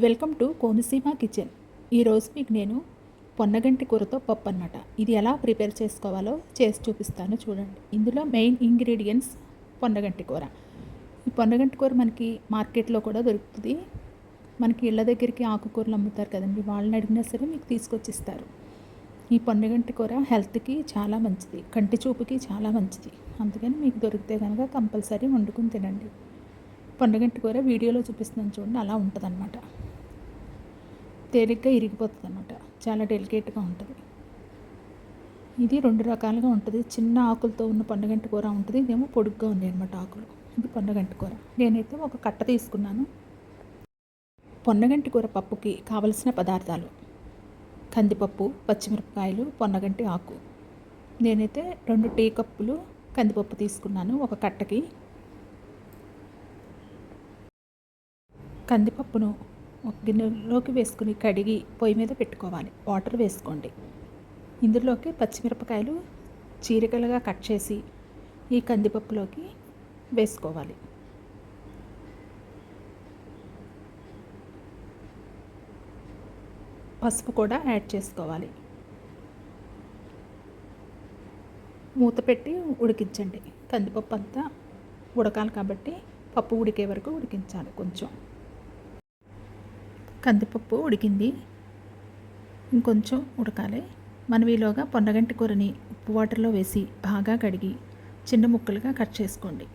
Welcome to Konaseema kitchen. ఈరోజు మీకు నేను పొన్నగంటి కూరతో పప్పు అన్నమాట. ఇది ఎలా ప్రిపేర్ చేసుకోవాలో చేసి చూపిస్తాను చూడండి. ఇందులో మెయిన్ ఇంగ్రీడియంట్స్ పొన్నగంటి కూర. ఈ పొన్నగంటి కూర మనకి మార్కెట్లో కూడా దొరుకుతుంది. మనకి ఇళ్ళ దగ్గరికి ఆకుకూరలు అమ్ముతారు కదండి, వాళ్ళని అడిగినా సరే మీకు తీసుకొచ్చిస్తారు. ఈ పొన్నగంటి కూర హెల్త్కి చాలా మంచిది, కంటి చూపుకి చాలా మంచిది. అందుకని మీకు దొరికితే కనుక కంపల్సరీ వండుకుని తినండి. పొన్నగంటి కూర వీడియోలో చూపిస్తున్నాను చూడండి, అలా ఉంటుందన్నమాట. తేలిగ్గా ఇరిగిపోతుంది అన్నమాట, చాలా డెలికేట్గా ఉంటుంది. ఇది రెండు రకాలుగా ఉంటుంది. చిన్న ఆకులతో ఉన్న పొన్నగంటి కూర ఉంటుంది, ఇదేమో పొడుగ్గా ఉంది అనమాట ఆకులు. ఇది పొన్నగంటి కూర. నేనైతే ఒక కట్ట తీసుకున్నాను. పొన్నగంటి కూర పప్పుకి కావలసిన పదార్థాలు: కందిపప్పు, పచ్చిమిరపకాయలు, పొన్నగంటి ఆకు. నేనైతే 2 టీ కప్పులు కందిపప్పు తీసుకున్నాను ఒక కట్టకి. కందిపప్పును ఒక గిన్నెలోకి వేసుకుని కడిగి పొయ్యి మీద పెట్టుకోవాలి. వాటర్ వేసుకోండి. ఇందులోకి పచ్చిమిరపకాయలు చీరికలుగా కట్ చేసి ఈ కందిపప్పులోకి వేసుకోవాలి. పసుపు కూడా యాడ్ చేసుకోవాలి. మూత పెట్టి ఉడికించండి. కందిపప్పు అంతా ఉడకాలి కాబట్టి పప్పు ఉడికే వరకు ఉడికించాలి. కొంచెం కందిపప్పు ఉడికింది, ఇంకొంచెం ఉడకాలి. మనం ఈలోగా పొన్నగంటి కూరని ఉప్పు వాటర్లో వేసి బాగా కడిగి చిన్న ముక్కలుగా కట్ చేసుకోండి.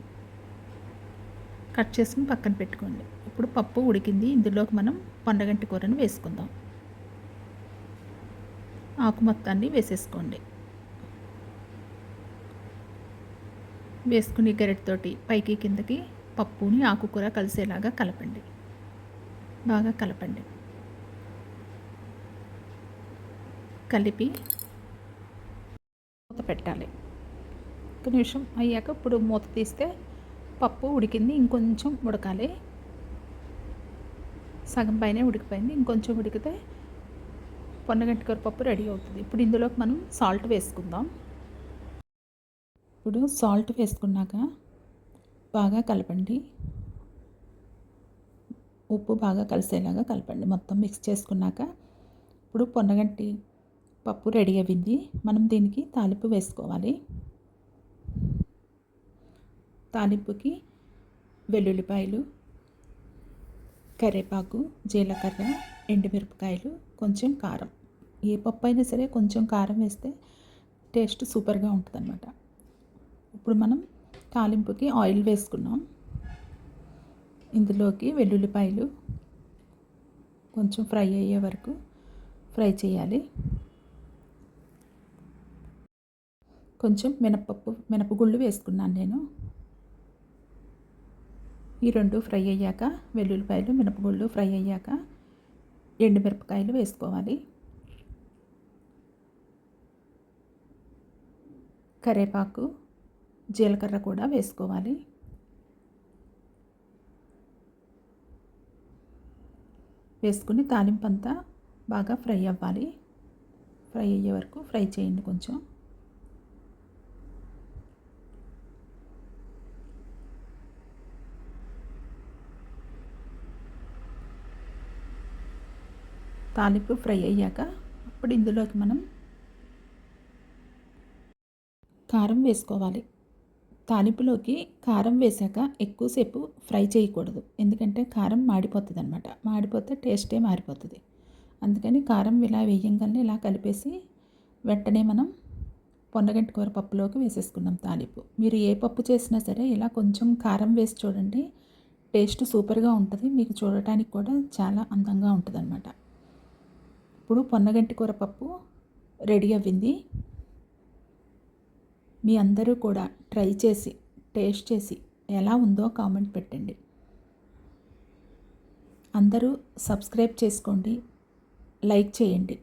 కట్ చేసుకుని పక్కన పెట్టుకోండి. ఇప్పుడు పప్పు ఉడికింది, ఇందులోకి మనం పొన్నగంటి కూరని వేసుకుందాం. ఆకు మొత్తాన్ని వేసేసుకోండి. వేసుకుని గరిటెతోటి పైకి కిందకి పప్పుని ఆకుకూర కలిసేలాగా కలపండి. బాగా కలపండి. కలిపి మూత పెట్టాలి. ఒక నిమిషం అయ్యాక ఇప్పుడు మూత తీస్తే పప్పు ఉడికింది, ఇంకొంచెం ఉడకాలి. సగం పైనే ఉడికిపోయింది, ఇంకొంచెం ఉడికితే పొన్నగంటి కూర పప్పు రెడీ అవుతుంది. ఇప్పుడు ఇందులోకి మనం సాల్ట్ వేసుకుందాం. ఇప్పుడు సాల్ట్ వేసుకున్నాక బాగా కలపండి. ఉప్పు బాగా కలిసేలాగా కలపండి. మొత్తం మిక్స్ చేసుకున్నాక ఇప్పుడు పొన్నగంటి పప్పు రెడీ అయ్యింది. మనం దీనికి తాలింపు వేసుకోవాలి. తాలింపుకి వెల్లుల్లిపాయలు, కరివేపాకు, జీలకర్ర, ఎండుమిరపకాయలు, కొంచెం కారం. ఏ పప్పు అయినా సరే కొంచెం కారం వేస్తే టేస్ట్ సూపర్గా ఉంటుందన్నమాట. ఇప్పుడు మనం తాలింపుకి ఆయిల్ వేసుకున్నాం. ఇందులోకి వెల్లుల్లిపాయలు కొంచెం ఫ్రై అయ్యే వరకు ఫ్రై చేయాలి. కొంచెం మినపగుళ్ళు వేసుకున్నాను నేను. ఈ రెండు ఫ్రై అయ్యాక, వెల్లుల్లిపాయలు మినపగుళ్ళు ఫ్రై అయ్యాక ఎండుమిరపకాయలు వేసుకోవాలి. కరివేపాకు, జీలకర్ర కూడా వేసుకోవాలి. వేసుకుని తాలింపు అంతా బాగా ఫ్రై అవ్వాలి. ఫ్రై అయ్యే వరకు ఫ్రై చేయండి. కొంచెం తాలింపు ఫ్రై అయ్యాక ఇప్పుడు ఇందులోకి మనం కారం వేసుకోవాలి. తాలింపులోకి కారం వేసాక ఎక్కువసేపు ఫ్రై చేయకూడదు, ఎందుకంటే కారం మాడిపోతుంది అన్నమాట. మాడిపోతే టేస్టే మారిపోతుంది. అందుకని కారం ఇలా వేయంగానే ఇలా కలిపేసి వెంటనే మనం పొన్నగంటి కూర పప్పులోకి వేసేసుకున్నాం తాలింపు. మీరు ఏ పప్పు చేసినా సరే ఇలా కొంచెం కారం వేసి చూడండి, టేస్ట్ సూపర్గా ఉంటుంది. మీకు చూడటానికి కూడా చాలా అందంగా ఉంటుంది అన్నమాట. ఇప్పుడు పొన్నగంటి కూర పప్పు రెడీ అవ్వింది. మీ అందరూ కూడా ట్రై చేసి టేస్ట్ చేసి ఎలా ఉందో కామెంట్ పెట్టండి. అందరూ సబ్స్క్రైబ్ చేసుకోండి, లైక్ చేయండి.